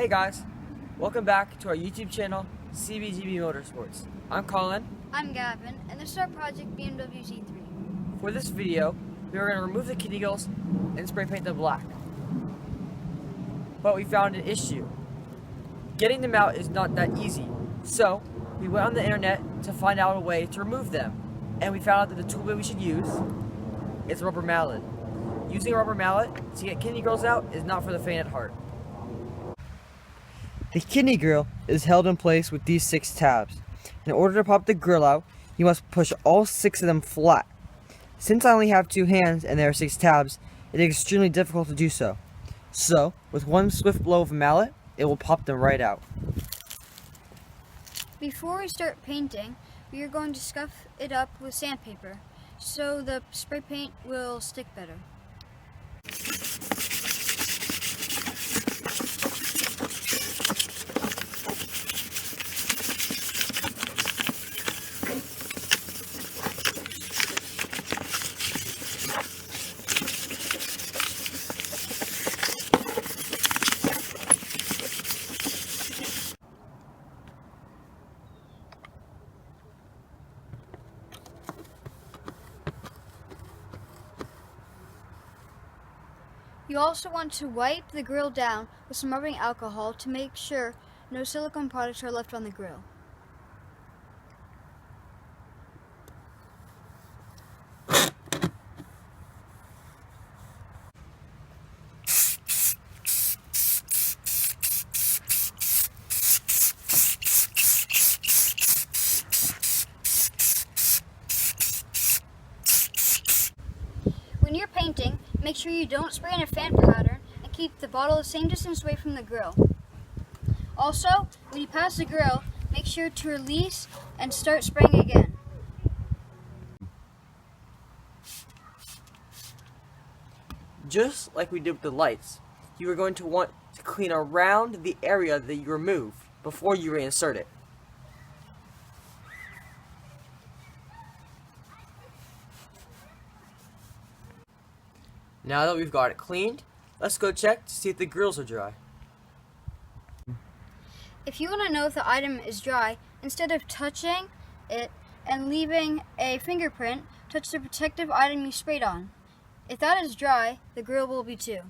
Hey guys, welcome back to our YouTube channel, CBGB Motorsports. I'm Colin. I'm Gavin, and this is our project BMW Z3. For this video, we are going to remove the kidney grills and spray paint them black. But we found an issue. Getting them out is not that easy, so we went on the internet to find out a way to remove them. And we found out that the tool that we should use is a rubber mallet. Using a rubber mallet to get kidney grills out is not for the faint at heart. The kidney grill is held in place with these 6 tabs. In order to pop the grill out, you must push all 6 of them flat. Since I only have 2 hands and there are 6 tabs, it is extremely difficult to do so. So, with one swift blow of a mallet, it will pop them right out. Before we start painting, we are going to scuff it up with sandpaper, so the spray paint will stick better. You also want to wipe the grill down with some rubbing alcohol to make sure no silicone products are left on the grill. When you're painting, make sure you don't spray in a fan pattern and keep the bottle the same distance away from the grill. Also, when you pass the grill, make sure to release and start spraying again. Just like we did with the lights, you are going to want to clean around the area that you removed before you reinsert it. Now that we've got it cleaned, let's go check to see if the grills are dry. If you want to know if the item is dry, instead of touching it and leaving a fingerprint, touch the protective item you sprayed on. If that is dry, the grill will be too.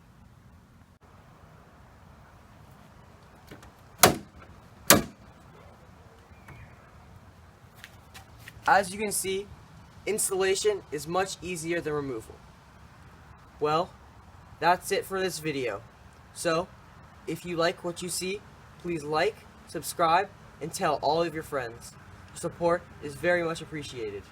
As you can see, installation is much easier than removal. Well, that's it for this video. So, if you like what you see, please like, subscribe, and tell all of your friends. Your support is very much appreciated.